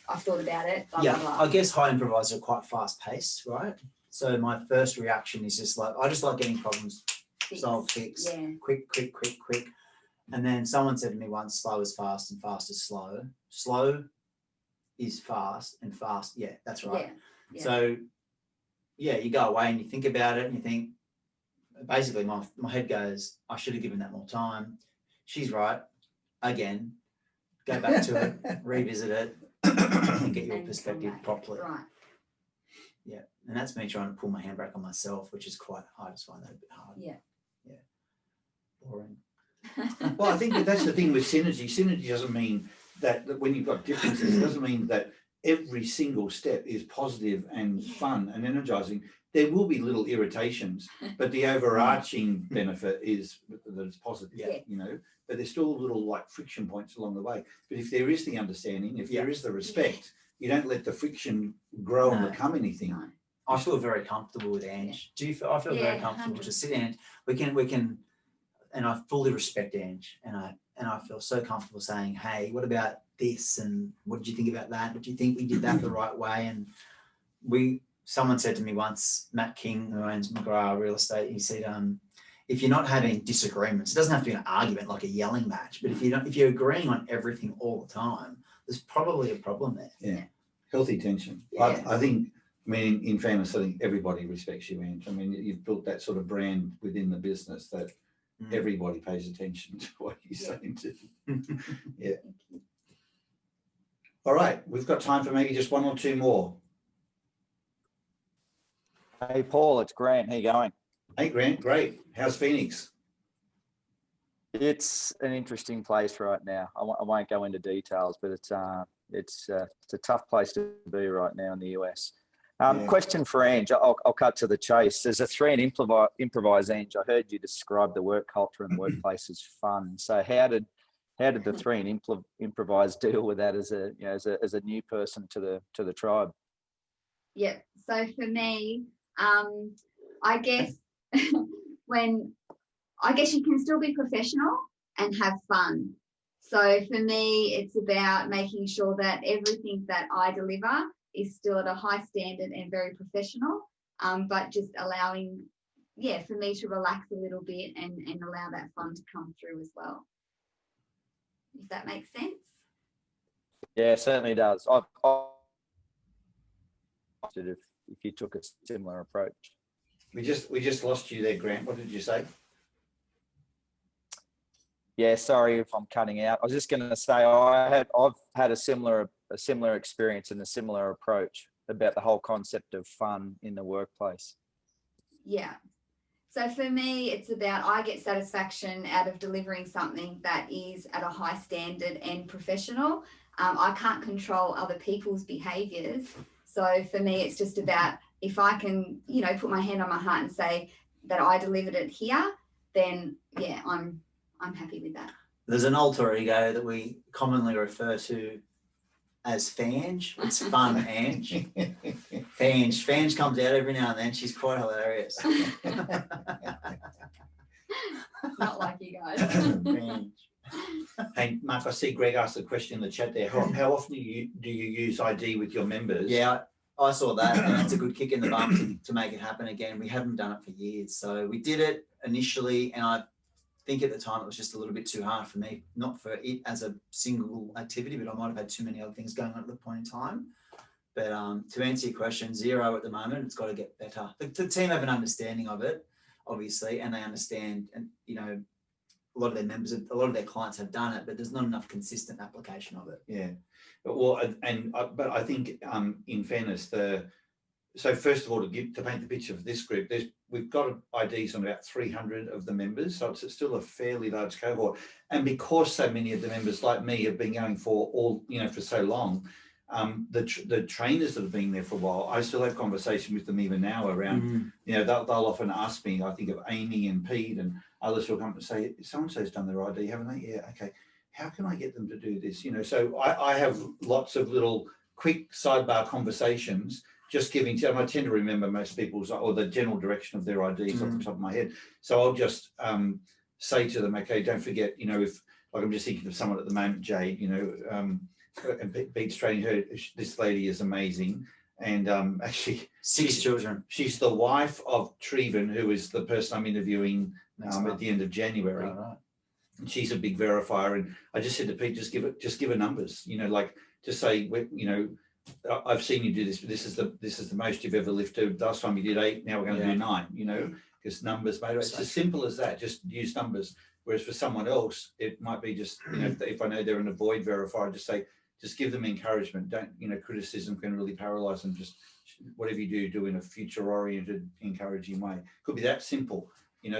I've thought about it, blah, blah, blah. I guess high improvisers are quite fast paced, right? So my first reaction is just like, I just like getting problems solved, fixed, quick. And then someone said to me once, slow is fast and fast is slow. Slow is fast and fast. Yeah, that's right. Yeah. So you go away and you think about it and you think, basically my head goes, I should have given that more time. She's right. Again, go back to it, revisit it, and get your perspective properly. Right. Yeah. And that's me trying to pull my handbrake on myself, which is quite, I just find that a bit hard. Yeah. Boring. Well, I think that's the thing with synergy. Synergy doesn't mean that when you've got differences, it doesn't mean that every single step is positive and fun and energizing. There will be little irritations, but the overarching benefit is that it's positive, you know, but there's still little like friction points along the way. But if there is the understanding, if there is the respect, you don't let the friction grow and become anything. No. I feel very comfortable with Ange. Do you feel? I feel very comfortable 100%. to sit and we can, and I fully respect Ange, and I feel so comfortable saying, hey, what about this? And what did you think about that? Did you think we did that the right way? And someone said to me once, Matt King, who owns McGrath Real Estate, he said, if you're not having disagreements, it doesn't have to be an argument like a yelling match, but if you're agreeing on everything all the time, there's probably a problem there. Yeah. Healthy tension. Yeah. I think, in fairness, I think everybody respects you, Ange. I mean, you've built that sort of brand within the business that everybody pays attention to what you're saying to. Yeah. All right. We've got time for maybe just one or two more. Hey, Paul, it's Grant. How you going? Hey, Grant, great. How's Phoenix? It's an interesting place right now. I won't go into details, but it's a tough place to be right now in the US. Yeah. Question for Ange. I'll cut to the chase. As a 3 and improvise, Ange, I heard you describe the work culture and the workplace as fun. So how did the 3 and improvise deal with that as a new person to the tribe? Yeah. So for me, I guess I guess you can still be professional and have fun. So for me, it's about making sure that everything that I deliver is still at a high standard and very professional, but just allowing, for me to relax a little bit and allow that fun to come through as well. If that makes sense. Yeah, it certainly does. If you took a similar approach. We just lost you there, Grant. What did you say? Yeah, sorry if I'm cutting out. I was just going to say I've had a similar experience and a similar approach about the whole concept of fun in the workplace. Yeah. So for me, it's about I get satisfaction out of delivering something that is at a high standard and professional. I can't control other people's behaviours. So for me, it's just about if I can, put my hand on my heart and say that I delivered it here, then yeah, I'm happy with that. There's an alter ego that we commonly refer to as Fange. It's fun, Ange. Fange comes out every now and then. She's quite hilarious. Not like you guys. Fange. Hey, Mark, I see Greg asked a question in the chat there. How often do you use ID with your members? Yeah, I saw that, and it's a good kick in the bum to make it happen again. We haven't done it for years. So we did it initially, and I think at the time it was just a little bit too hard for me, not for it as a single activity, but I might have had too many other things going on at the point in time. But to answer your question, 0 at the moment. It's got to get better. The team have an understanding of it, obviously, and they understand, and a lot of their members, a lot of their clients have done it, but there's not enough consistent application of it. Yeah. Well, but I think in fairness, so first of all, to paint the picture of this group, we've got IDs on about 300 of the members, so it's still a fairly large cohort. And because so many of the members, like me, have been going for so long, the trainers that have been there for a while, I still have conversation with them even now around, they'll often ask me, I think of Amy and Pete and others will come and say, so-and-so's done their ID, haven't they? Yeah, okay. How can I get them to do this? So I have lots of little quick sidebar conversations, just giving to them. I tend to remember most people's, or the general direction of their IDs off the top of my head. So I'll just say to them, okay, don't forget, if, like I'm just thinking of someone at the moment, Jade, and Pete's training her, this lady is amazing. And actually, 6 children. She's the wife of Treven, who is the person I'm interviewing at the end of January. Right. And she's a big verifier. And I just said to Pete, just give her numbers, just say, I've seen you do this, but this is the most you've ever lifted. Last time you did 8, now we're going to do 9, because numbers matter. It's as simple as that, just use numbers. Whereas for someone else, it might be just, if I know they're in a void verifier, just give them encouragement. Don't, criticism can really paralyze them. Just whatever you do in a future oriented, encouraging way. Could be that simple.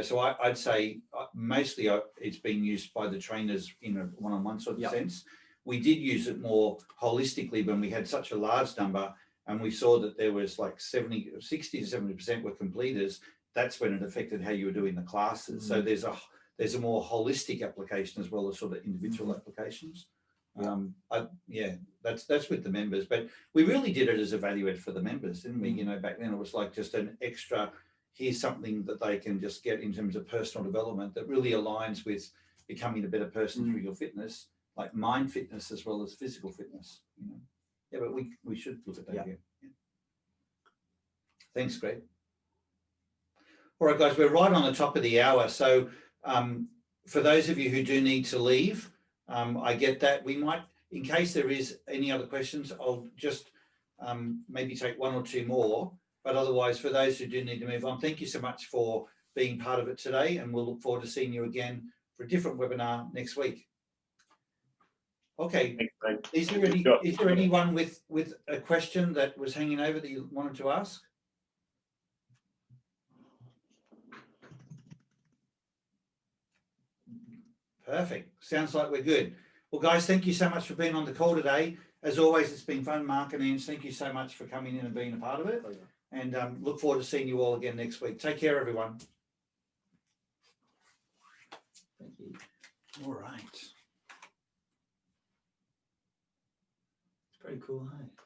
So I'd say mostly it's been used by the trainers in a one-on-one sort of sense. We did use it more holistically when we had such a large number and we saw that there was like 60 to 70% were completers. That's when it affected how you were doing the classes. So there's a more holistic application as well as sort of individual applications. That's with the members, but we really did it as a value add for the members, didn't we? Back then it was like just an extra, here's something that they can just get in terms of personal development that really aligns with becoming a better person through your fitness, like mind fitness as well as physical fitness. But we should look at that. Yeah. Thanks, Greg. All right, guys, we're right on the top of the hour. So for those of you who do need to leave, I get that. We might, in case there is any other questions, I'll just maybe take 1 or 2 more. But otherwise, for those who do need to move on, thank you so much for being part of it today. And we'll look forward to seeing you again for a different webinar next week. Okay. Is there anyone with a question that was hanging over that you wanted to ask? Perfect. Sounds like we're good. Well, guys, thank you so much for being on the call today. As always, it's been fun. Mark and Ange, thank you so much for coming in and being a part of it. And look forward to seeing you all again next week. Take care, everyone. Thank you. All right. It's pretty cool, hey?